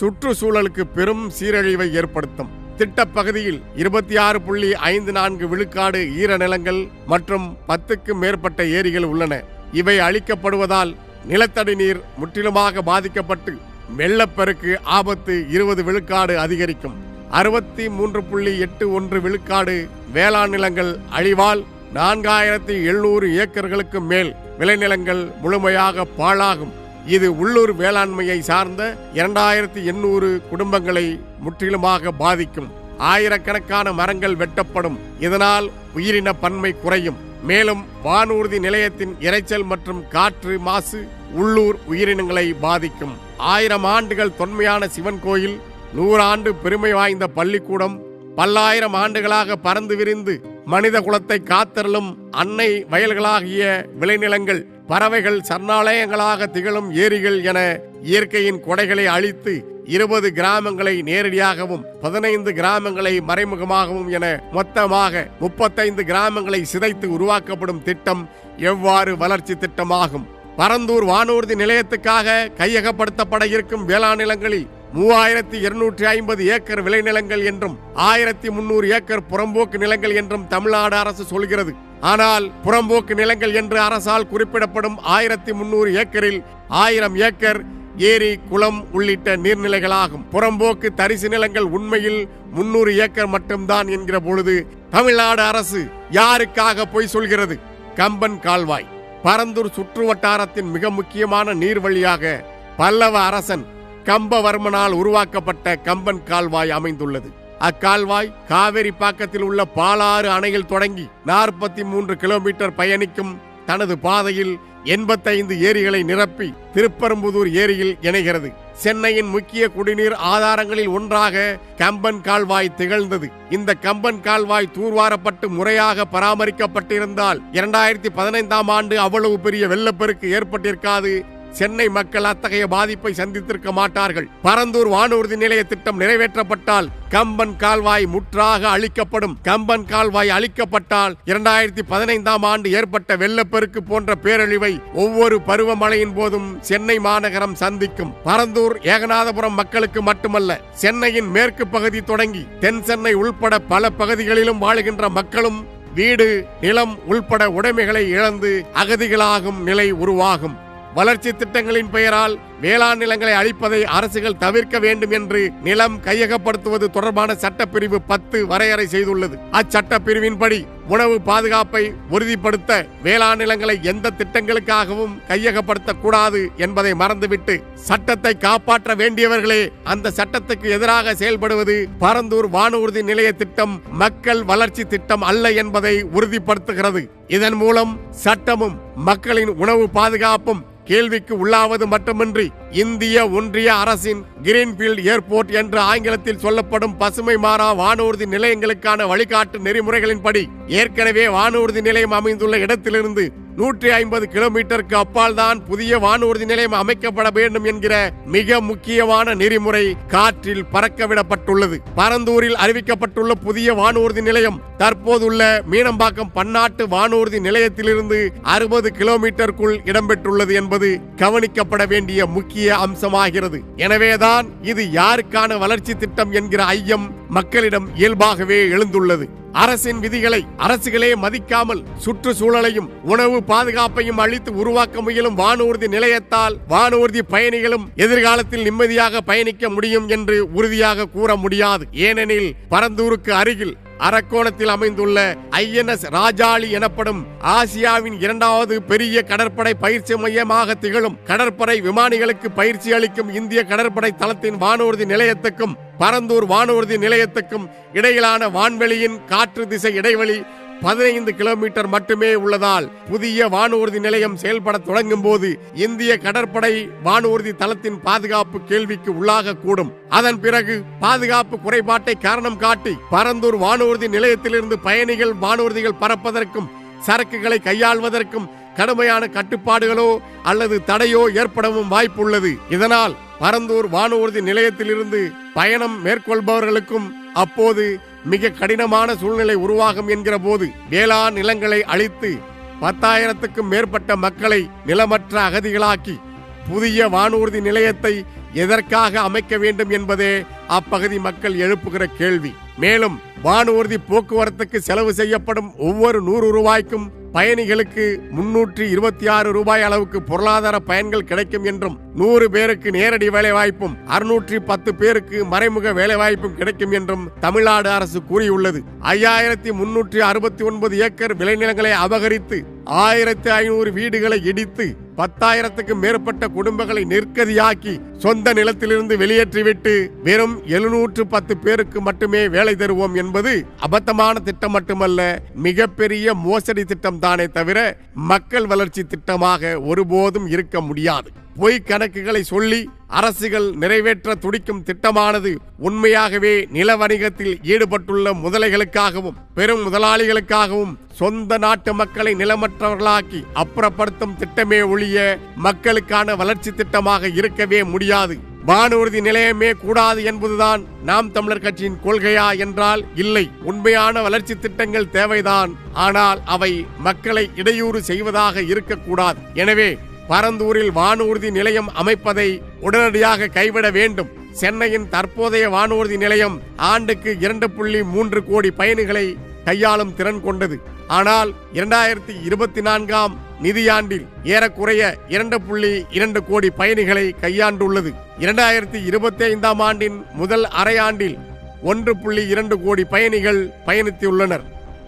சுற்றுச்சூழலுக்கு பெரும் சீரழிவை ஏற்படுத்தும். திட்டப்பகுதியில் 26.54 விழுக்காடு ஈரநிலங்கள் மற்றும் 10க்கும் மேற்பட்ட ஏரிகள் உள்ளன. இவை அழிக்கப்படுவதால் நிலத்தடி நீர் முற்றிலுமாக பாதிக்கப்பட்டு வெள்ளப்பெருக்கு ஆபத்து 20 விழுக்காடு அதிகரிக்கும். 63.81 விழுக்காடு வேளாண் நிலங்கள் அழிவால் 4,700 ஏக்கர்களுக்கு மேல் விளைநிலங்கள் முழுமையாக பாழாகும். இது உள்ளூர் வேளாண்மையை சார்ந்த 2,800 குடும்பங்களை முற்றிலுமாக பாதிக்கும். ஆயிரக்கணக்கான மரங்கள் வெட்டப்படும். இதனால் உயிரின பன்மை குறையும். மேலும் வானூர்தி நிலையத்தின் இரைச்சல் மற்றும் காற்று மாசு உள்ளூர் உயிரினங்களை பாதிக்கும். 1000 ஆண்டுகள் தொன்மையான சிவன் கோயில், 100 ஆண்டு பெருமை வாய்ந்த பள்ளிக்கூடம், பல்லாயிரம் ஆண்டுகளாக பறந்து விரிந்து மனித குலத்தை காத்தருளும் அன்னை வயல்களாகிய விளைநிலங்கள், பறவைகள் சரணாலயங்களாக திகழும் ஏரிகள் என இயற்கையின் கொடைகளை அழித்து 20 கிராமங்களை நேரடியாகவும் 15 கிராமங்களை மறைமுகமாகவும் என மொத்தமாக 35 கிராமங்களை சிதைத்து உருவாக்கப்படும் திட்டம் எவ்வாறு வளர்ச்சி திட்டமாகும்? பரந்தூர் வானூர்தி நிலையத்துக்காக கையகப்படுத்தப்பட இருக்கும் வேளாண் நிலங்களில் 3,250 ஏக்கர் விளைநிலங்கள் என்றும் 1,300 ஏக்கர் புறம்போக்கு நிலங்கள் என்றும் தமிழ்நாடு அரசு சொல்கிறது. ஆனால் புறம்போக்கு நிலங்கள் என்று அரசால் குறிப்பிடப்படும் 1,300 ஏக்கரில் 1000 ஏக்கர் ஏரி, குளம் உள்ளிட்ட நீர்நிலைகளாகும். புறம்போக்கு தரிசு நிலங்கள் உண்மையில் 300 ஏக்கர் மட்டும்தான் என்கிற பொழுது தமிழ்நாடு அரசு யாருக்காக பொய் சொல்கிறது? கம்பன் கால்வாய் பரந்தூர் சுற்று வட்டாரத்தின் மிக முக்கியமான நீர் வழியாக பல்லவ அரசன் கம்பவர்மனால் உருவாக்கப்பட்ட கம்பன் கால்வாய் அமைந்துள்ளது. அக்கால்வாய் காவிரி பாக்கத்தில் உள்ள பாலாறு அணையில் தொடங்கி 43 கிலோமீட்டர் பயணிக்கும் தனது பாதையில் 85 ஏரிகளை நிரப்பி திருப்பரம்புதூர் ஏரியில் இணைகிறது. சென்னையின் முக்கிய குடிநீர் ஆதாரங்களில் ஒன்றாக கம்பன் கால்வாய் திகழ்ந்தது. இந்த கம்பன் கால்வாய் தூர்வாரப்பட்டு முறையாக பராமரிக்கப்பட்டிருந்தால் 2015ஆம் ஆண்டு அவ்வளவு பெரிய வெள்ளப்பெருக்கு ஏற்பட்டிருக்காது. சென்னை மக்கள் அத்தகைய பாதிப்பை சந்தித்திருக்க மாட்டார்கள். பரந்தூர் வானூர்தி நிலைய திட்டம் நிறைவேற்றப்பட்டால் கம்பன் கால்வாய் முற்றாக அழிக்கப்படும். கம்பன் கால்வாய் அழிக்கப்பட்டால் 2015ஆம் ஆண்டு ஏற்பட்ட வெள்ளப்பெருக்கு போன்ற பேரழிவை ஒவ்வொரு பருவமழையின் போதும் சென்னை மாநகரம் சந்திக்கும். பரந்தூர் ஏகநாதபுரம் மக்களுக்கு மட்டுமல்ல, சென்னையின் மேற்கு பகுதி தொடங்கி தென் சென்னை உள்பட பல பகுதிகளிலும் வாழுகின்ற மக்களும் வீடு, நிலம் உள்பட உடைமைகளை இழந்து அகதிகளாகும் நிலை உருவாகும். வளர்ச்சி திட்டங்களின் பெயரால் வேளாண் நிலங்களை அழிப்பதை அரசுகள் தவிர்க்க வேண்டும் என்று நிலம் கையகப்படுத்துவது தொடர்பான சட்டப்பிரிவு 10 வரையறை செய்துள்ளது. அச்சட்டப்பிரிவின்படி உணவு பாதுகாப்பை உறுதிப்படுத்த வேளாண் நிலங்களை எந்த திட்டங்களுக்காகவும் கையகப்படுத்தக்கூடாது என்பதை மறந்துவிட்டு சட்டத்தை காப்பாற்ற வேண்டியவர்களே அந்த சட்டத்துக்கு எதிராக செயல்படுவது பரந்தூர் வானூர்தி நிலைய திட்டம் மக்கள் வளர்ச்சி திட்டம் அல்ல என்பதை உறுதிப்படுத்துகிறது. இதன் மூலம் சட்டமும் மக்களின் உணவு பாதுகாப்பும் கேள்விக்கு உள்ளாவது மட்டுமின்றி இந்திய ஒன்றிய அரசின் கிரீன்ஃபீல்ட் ஏர்போர்ட் என்று ஆங்கிலத்தில் சொல்லப்படும் பசுமை மாறா வானூர்தி நிலையங்களுக்கான வழிகாட்டு நெறிமுறைகளின்படி ஏற்கனவே வானூர்தி நிலையம் அமைந்துள்ள இடத்திலிருந்து 150 கிலோமீட்டருக்கு அப்பால் தான் புதிய வானூர்தி நிலையம் அமைக்கப்பட வேண்டும் என்கிற மிக முக்கியமான நெறிமுறை காற்றில் பறக்கவிடப்பட்டுள்ளது. பரந்தூரில் அறிவிக்கப்பட்டுள்ள புதிய வானூர்தி நிலையம் தற்போதுள்ள மீனம்பாக்கம் பன்னாட்டு வானூர்தி நிலையத்திலிருந்து 60 கிலோமீட்டருக்குள் இடம்பெற்றுள்ளது என்பது கவனிக்கப்பட வேண்டிய முக்கிய அம்சமாகிறது. எனவேதான் இது யாருக்கான வளர்ச்சி திட்டம் என்கிற ஐயம் மக்களிடம் இயல்பாகவே எழுந்துள்ளது. அரசின் விதிகளை அரசுகளே மதிக்காமல் சுற்றுச்சூழலையும் உணவு பாதுகாப்பையும் அளித்து உருவாக்க முயலும் வானூர்தி நிலையத்தால் வானூர்தி பயணிகளும் எதிர்காலத்தில் நிம்மதியாக பயணிக்க முடியும் என்று உறுதியாக கூற முடியாது. ஏனெனில் பரந்தூருக்கு அருகில் அரக்கோணத்தில் அமைந்துள்ள INS ராஜாளி எனப்படும் ஆசியாவின் 2வது பெரிய கடற்படை பயிற்சி மையமாக திகழும் கடற்படை விமானிகளுக்கு பயிற்சி அளிக்கும் இந்திய கடற்படை தளத்தின் வானூர்தி நிலையத்துக்கும் பரந்தூர் வானூர்தி நிலையத்துக்கும் இடையிலான வான்வெளியின் காற்று திசை இடைவெளி 15 கிலோமீட்டர் மட்டுமே உள்ளதால் புதிய வானூர்தி நிலையம் செயல்பட தொடங்கும் போது இந்திய கடற்படை வானூர்தி தளத்தின் பாதுகாப்பு கேள்விக்கு உள்ளாகக்கூடும். அதன் பிறகு பாதுகாப்பு குறைபாட்டை காரணம் காட்டி பரந்தூர் வானூர்தி நிலையத்திலிருந்து பயணிகள் வானூர்திகள் பறப்பதற்கும் சரக்குகளை கையாள்வதற்கும் கடுமையான கட்டுப்பாடுகளோ அல்லது தடையோ ஏற்படவும் வாய்ப்புள்ளது. இதனால் பரந்தூர் வானூர்தி நிலையத்திலிருந்து பயணம் மேற்கொள்பவர்களுக்கும் அப்போது மிக கடினமான சூழ்நிலை உருவாகும் என்கிற போது வேளாண் நிலங்களை அழித்து 10,000க்கும் மேற்பட்ட மக்களை நிலமற்ற அகதிகளாக்கி புதிய வானூர்தி நிலையத்தை எதற்காக அமைக்க வேண்டும் என்பதே அப்பகுதி மக்கள் எழுப்புகிற கேள்வி. மேலும் வானூர்தி போக்குவரத்துக்கு செலவு செய்யப்படும் ஒவ்வொரு 100 ரூபாய்க்கும் பயணிகளுக்கு 326 ரூபாய் அளவுக்கு பொருளாதார பயன்கள் கிடைக்கும் என்றும் 100 பேருக்கு நேரடி வேலைவாய்ப்பும் 610 பேருக்கு மறைமுக வேலைவாய்ப்பும் கிடைக்கும் என்றும் தமிழ்நாடு அரசு கூறியுள்ளது. 5369 ஏக்கர் விளைநிலங்களை அபகரித்து 1500 வீடுகளை இடித்து 10,000க்கும் மேற்பட்ட குடும்பங்களை நிர்கதியாக்கி சொந்த நிலத்திலிருந்து வெளியேற்றிவிட்டு வெறும் 710 பேருக்கு மட்டுமே வேலை தருவோம் என்பது அபத்தமான திட்டம் மட்டுமல்ல, மிகப்பெரிய மோசடி திட்டம் தானே தவிர மக்கள் வளர்ச்சி திட்டமாக ஒருபோதும் இருக்க முடியாது. பொய் கணக்குகளை சொல்லி அரசுகள் நிறைவேற்ற துடிக்கும் திட்டமானது உண்மையாகவே நில வணிகத்தில் ஈடுபட்டுள்ள முதலைகளுக்காகவும் பெரும் முதலாளிகளுக்காகவும் சொந்த நாட்டு மக்களை நிலமற்றவர்களாக்கி அப்புறப்படுத்தும் திட்டமே ஒழிய மக்களுக்கான வளர்ச்சி திட்டமாக இருக்கவே முடியாது. வானூர்தி நிலையமே கூடாது என்பதுதான் நாம் தமிழர் கட்சியின் கொள்கையா என்றால் இல்லை. உண்மையான வளர்ச்சி திட்டங்கள் தேவைதான், ஆனால் அவை மக்களை இடையூறு செய்வதாக இருக்கக்கூடாது. எனவே பரந்தூரில் வானூர்தி நிலையம் அமைப்பதை உடனடியாக கைவிட வேண்டும். சென்னையின் தற்போதைய வானூர்தி நிலையம் ஆண்டுக்கு 2.3 கோடி பயணிகளை கையாளும் திறன் கொண்டது. ஆனால் 2024ஆம் நிதியாண்டில் ஏறக்குறைய 2.2 கோடி பயணிகளை கையாண்டுள்ளது. 2025ஆம் ஆண்டின் முதல் அரையாண்டில் 1.2 கோடி பயணிகள் பயணித்துள்ளனர்.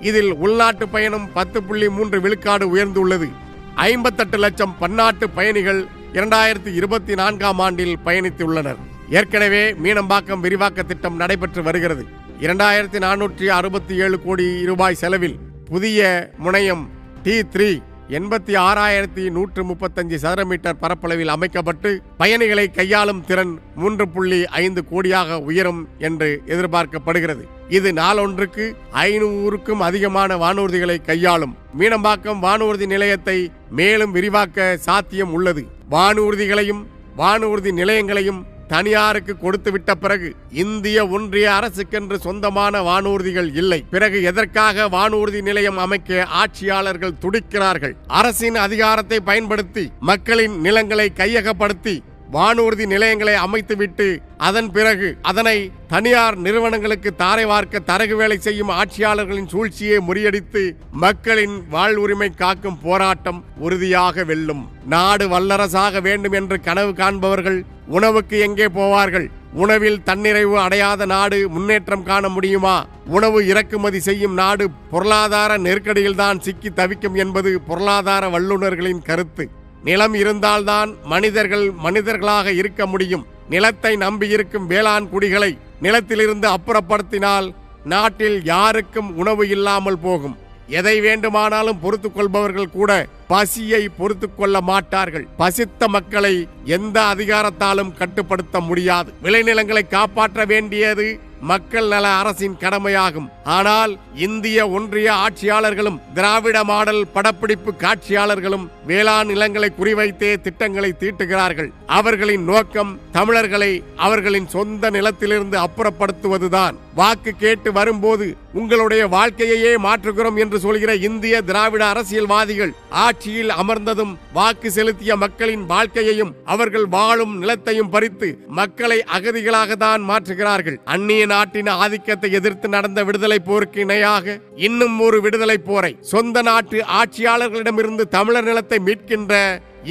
இதில் உள்நாட்டு பயணம் 10.3 விழுக்காடு உயர்ந்துள்ளது. 58 லட்சம் பன்னாட்டு பயணிகள் 2024ஆம் ஆண்டில் பயணித்துள்ளனர். ஏற்கனவே மீனம்பாக்கம் விரிவாக்க திட்டம் நடைபெற்று வருகிறது. 2467 கோடி ரூபாய் செலவில் புதிய முனையம் T3 86,135 சதுர மீட்டர் பரப்பளவில் அமைக்கப்பட்டு பயணிகளை கையாளும் திறன் 3.5 கோடியாக உயரும் என்று எதிர்பார்க்கப்படுகிறது. இது நாளொன்றுக்கு 500க்கும் அதிகமான வானூர்திகளை கையாளும். மீனம்பாக்கம் வானூர்தி நிலையத்தை மேலும் விரிவாக்க சாத்தியம் உள்ளது. வானூர்திகளையும் வானூர்தி நிலையங்களையும் தனியாருக்கு கொடுத்து விட்ட பிறகு இந்திய ஒன்றிய அரசுக்கென்று சொந்தமான வானூர்திகள் இல்லை. பிறகு எதற்காக வானூர்தி நிலையம் அமைக்க ஆட்சியாளர்கள் துடிக்கிறார்கள்? அரசின் அதிகாரத்தை பயன்படுத்தி மக்களின் நிலங்களை கையகப்படுத்தி வானூர்தி நிலையங்களை அமைத்துவிட்டு அதன் பிறகு அதனை தனியார் நிறுவனங்களுக்கு தாரை வார்க்க தரகு வேலை செய்யும் ஆட்சியாளர்களின் சூழ்ச்சியை முறியடித்து மக்களின் வாழ்வுரிமை காக்கும் போராட்டம் உறுதியாக வெல்லும். நாடு வல்லரசாக வேண்டும் என்று கனவு காண்பவர்கள் உணவுக்கு எங்கே போவார்கள்? உணவில் தன்னிறைவு அடையாத நாடு முன்னேற்றம் காண முடியுமா? உணவு இறக்குமதி செய்யும் நாடு பொருளாதார நெருக்கடியில்தான் சிக்கி தவிக்கும் என்பது பொருளாதார வல்லுநர்களின் கருத்து. நிலம் இருந்தால்தான் மனிதர்கள் மனிதர்களாக இருக்க முடியும். நிலத்தை நம்பியிருக்கும் வேளாண் குடிகளை நிலத்திலிருந்து அப்புறப்படுத்தினால் நாட்டில் யாருக்கும் உணவு இல்லாமல் போகும். எதை வேண்டுமானாலும் பொறுத்துக் கொள்பவர்கள் கூட பசியை பொறுத்துக் கொள்ள மாட்டார்கள். பசித்த மக்களை எந்த அதிகாரத்தாலும் கட்டுப்படுத்த முடியாது. விளைநிலங்களை காப்பாற்ற வேண்டியது மக்கள் நல அரசின் கடமையாகும். ஆனால் இந்திய ஒன்றிய ஆட்சியாளர்களும் திராவிட மாடல் படப்பிடிப்பு காட்சியாளர்களும் வேளாண் நிலங்களை குறிவைத்தே திட்டங்களை தீட்டுகிறார்கள். அவர்களின் நோக்கம் தமிழர்களை அவர்களின் சொந்த நிலத்திலிருந்து அப்புறப்படுத்துவதுதான். வாக்கு கேட்டு வரும்போது உங்களுடைய வாழ்க்கையையே மாற்றுகிறோம் என்று சொல்கிற இந்திய திராவிட அரசியல்வாதிகள் ஆட்சியில் அமர்ந்ததும் வாக்கு செலுத்திய மக்களின் வாழ்க்கையையும் அவர்கள் வாழும் நிலத்தையும் பறித்து மக்களை அகதிகளாக தான் மாற்றுகிறார்கள். அந்நிய நாட்டின் ஆதிக்கத்தை எதிர்த்து நடந்த விடுதலை போருக்கு இணையாக இன்னும் ஒரு விடுதலை போரை, சொந்த நாட்டு ஆட்சியாளர்களிடமிருந்து தமிழர் நிலத்தை மீட்கின்ற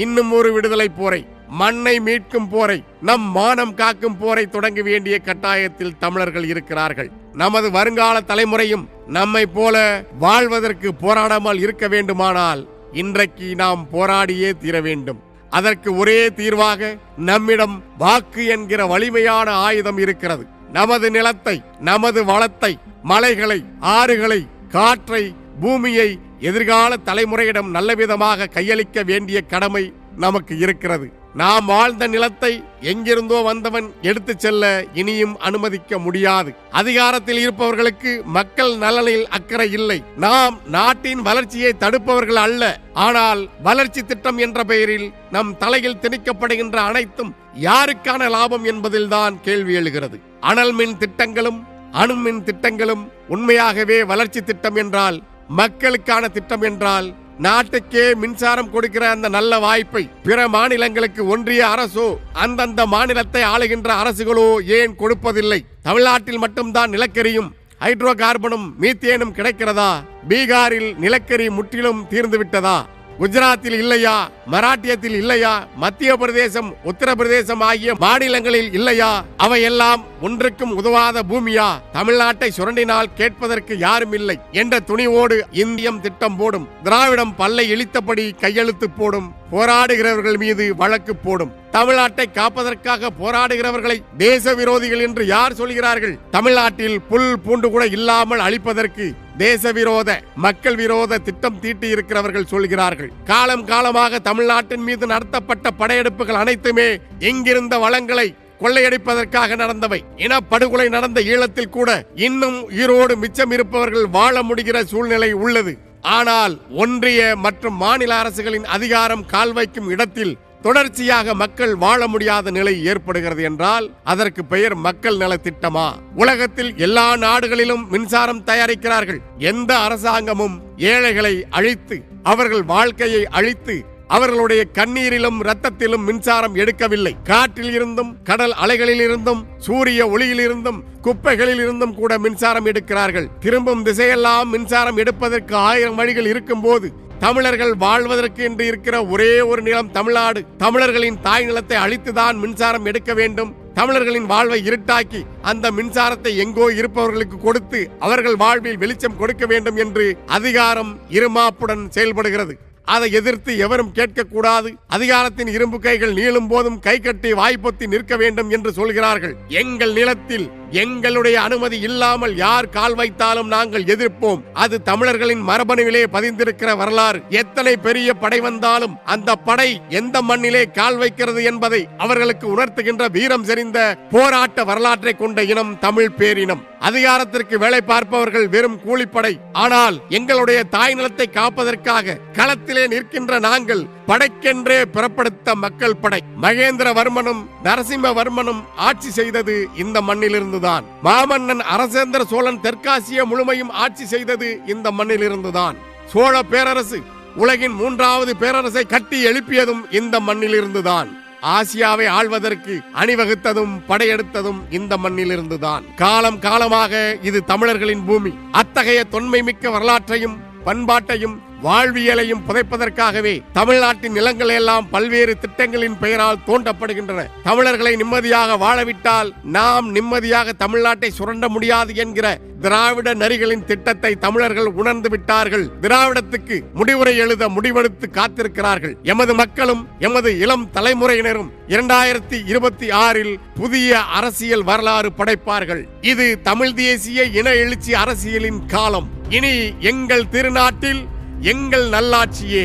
இன்னும் ஒரு விடுதலை போரை, மண்ணை மீட்கும் போரை, நம் மானம் காக்கும் போரை தொடங்க வேண்டிய கட்டாயத்தில் தமிழர்கள் இருக்கிறார்கள். நமது வருங்கால தலைமுறையும் நம்மை போல வாழ்வதற்கு போராடாமல் இருக்க வேண்டுமானால் இன்றைக்கு நாம் போராடியே தீர வேண்டும். அதற்கு ஒரே தீர்வாக நம்மிடம் வாக்கு என்கிற வலிமையான ஆயுதம் இருக்கிறது. நமது நிலத்தை, நமது வளத்தை, மலைகளை, ஆறுகளை, காற்றை, பூமியை எதிர்கால தலைமுறையிடம் நல்லவிதமாக கையளிக்க வேண்டிய கடமை நமக்கு இருக்கிறது. நாம் வாழ்ந்த நிலத்தை எங்கிருந்தோ வந்தவன் எடுத்து செல்ல இனியும் அனுமதிக்க முடியாது. அதிகாரத்தில் இருப்பவர்களுக்கு மக்கள் நலனில் அக்கறை இல்லை. நாம் நாட்டின் வளர்ச்சியை தடுப்பவர்கள் அல்ல. ஆனால் வளர்ச்சி திட்டம் என்ற பெயரில் நம் தலையில் திணிக்கப்படுகின்ற அனைத்தும் யாருக்கான லாபம் என்பதில்தான் கேள்வி எழுகிறது. அனல் மின் திட்டங்களும் அணுமின் திட்டங்களும் உண்மையாகவே வளர்ச்சி திட்டம் என்றால், மக்களுக்கான திட்டம் என்றால், நாட்டுக்கே மின்சாரம் கொடுக்கிற அந்த நல்ல வாய்ப்பை பிற மாநிலங்களுக்கு ஒன்றிய அரசோ அந்தந்த மாநிலத்தை ஆளுகின்ற அரசுகளோ ஏன் கொடுப்பதில்லை? தமிழ்நாட்டில் மட்டும்தான் நிலக்கரியும் ஹைட்ரோ கார்பனும் மீத்தேனும் கிடைக்கிறதா? பீகாரில் நிலக்கரி முற்றிலும் தீர்ந்து விட்டதா? குஜராத்தில் இல்லையா? மராட்டியத்தில் இல்லையா? மத்திய பிரதேசம், உத்தரப்பிரதேசம் ஆகிய மாநிலங்களில் இல்லையா? அவையெல்லாம் ஒன்றுக்கும் உதவாத பூமியா? தமிழ்நாட்டை சுரண்டினால் கேட்பதற்கு யாரும் இல்லை என்ற துணிவோடு இந்தியம் திட்டம் போடும். திராவிடம் பல்லை இழித்தபடி கையெழுத்து போடும். போராடுகிறவர்கள் மீது வழக்கு போடும். தமிழ்நாட்டை காப்பதற்காக போராடுகிறவர்களை தேச விரோதிகள் என்று யார் சொல்கிறார்கள்? தமிழ்நாட்டில் புல் பூண்டு கூட இல்லாமல் அழிப்பதற்கு தேச விரோத, மக்கள் விரோத திட்டம் தீட்டி இருக்கிறவர்கள் சொல்கிறார்கள். காலம் காலமாக தமிழ்நாட்டின் மீது நடத்தப்பட்ட படையெடுப்புகள் அனைத்துமே இங்கிருந்த வளங்களை கொள்ளையடிப்பதற்காக நடந்தவை. இனப்படுகொலை நடந்த ஈழத்தில் கூட இன்னும் உயிரோடு மிச்சம் இருப்பவர்கள் வாழ முடிகிற சூழ்நிலை உள்ளது. ஆனால் ஒன்றிய மற்றும் மாநில அரசுகளின் அதிகாரம் கால் வைக்கும் இடத்தில் தொடர்ச்சியாக மக்கள் வாழ முடியாத நிலை ஏற்படுகிறது என்றால் அதற்கு பெயர் மக்கள் நல திட்டமா? உலகத்தில் எல்லா நாடுகளிலும் மின்சாரம் தயாரிக்கிறார்கள். எந்த அரசாங்கமும் ஏழைகளை அழித்து, அவர்கள் வாழ்க்கையை அழித்து, அவர்களுடைய கண்ணீரிலும் இரத்தத்திலும் மின்சாரம் எடுக்கவில்லை. காற்றில் இருந்தும், கடல் அலைகளில் இருந்தும், சூரிய ஒளியில் இருந்தும், குப்பைகளில் இருந்தும் கூட மின்சாரம் எடுக்கிறார்கள். திரும்பும் திசையெல்லாம் மின்சாரம் எடுப்பதற்கு 1000 வழிகள் இருக்கும் போது தமிழர்கள் வாழ்வதற்கு என்று இருக்கிற ஒரே ஒரு நிலம் தமிழ்நாடு. தமிழர்களின் தாய் நிலத்தை அழித்துதான் மின்சாரம் எடுக்க வேண்டும். தமிழர்களின் வாழ்வை இருட்டாக்கி அந்த மின்சாரத்தை எங்கோ இருப்பவர்களுக்கு கொடுத்து அவர்கள் வாழ்வில் வெளிச்சம் கொடுக்க வேண்டும் என்று அதிகாரம் இருமாப்புடன் செயல்படுகிறது. அதை எதிர்த்து எவரும் கேட்கக்கூடாது. அதிகாரத்தின் இரும்பு கைகள் நீளும் போதும் கை கட்டி வாய்ப்பொத்தி நிற்க வேண்டும் என்று சொல்கிறார்கள். எங்கள் நிலத்தில் எங்களுடைய அனுமதி இல்லாமல் யார் கால் வைத்தாலும் நாங்கள் எதிர்ப்போம். அது தமிழர்களின் மரபணுவிலே பதிந்திருக்கிற வரலாறு. எத்தனை பெரிய படை வந்தாலும் அந்த படை எந்த மண்ணிலே கால் வைக்கிறது என்பதை அவர்களுக்கு உணர்த்துகின்ற வீரம் செறிந்த போராட்ட வரலாற்றை கொண்ட இனம் தமிழ் பேரினம். அதிகாரத்திற்கு வேலை பார்ப்பவர்கள் வெறும் கூலிப்படை. ஆனால் எங்களுடைய தாய் நிலத்தை காப்பதற்காக களத்திலே நிற்கின்ற நாங்கள் படைக்கென்றே பிறப்படுத்த மக்கள் படை. மகேந்திரவர்மனும் நரசிம்மவர்மனும் ஆட்சி செய்தது இந்த மண்ணிலிருந்துதான். மாமன்னன் அரசேந்திர சோழன் தெற்காசிய முழுமையும் ஆட்சி செய்தது இந்த மண்ணிலிருந்துதான். சோழ பேரரசு உலகின் 3வது பேரரசை கட்டி எழுப்பியதும் இந்த மண்ணிலிருந்துதான். ஆசியாவை ஆள்வதற்கு அணிவகுத்ததும் படையெடுத்ததும் இந்த மண்ணிலிருந்துதான். காலம் காலமாக இது தமிழர்களின் பூமி. அத்தகைய தொன்மை மிக்க வரலாற்றையும் பண்பாட்டையும் வாழ்வியலையும் புதைப்பதற்காகவே தமிழ்நாட்டின் நிலங்கள் எல்லாம் பல்வேறு திட்டங்களின் பெயரால் தோண்டப்படுகின்றன. தமிழர்களை நிம்மதியாக வாழவிட்டால் நாம் நிம்மதியாக தமிழ்நாட்டை சுரண்ட முடியாது என்கிற திராவிட நரிகளின் திட்டத்தை தமிழர்கள் உணர்ந்து விட்டார்கள். திராவிடத்துக்கு முடிவுரை எழுத முடிவெடுத்து காத்திருக்கிறார்கள். எமது மக்களும் எமது இளம் தலைமுறையினரும் 2026 புதிய அரசியல் வரலாறு படைப்பார்கள். இது தமிழ் தேசிய இன எழுச்சி அரசியலின் காலம். இனி எங்கள் திருநாட்டில் எங்கள் நல்லாட்சியே.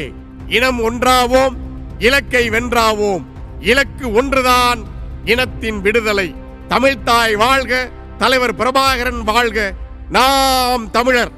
இனம் ஒன்றாவோம், இலக்கை வென்றாவோம். இலக்கு ஒன்றுதான், இனத்தின் விடுதலை. தமிழ்தாய் வாழ்க, தலைவர் பிரபாகரன் வாழ்க. நாம் தமிழர்.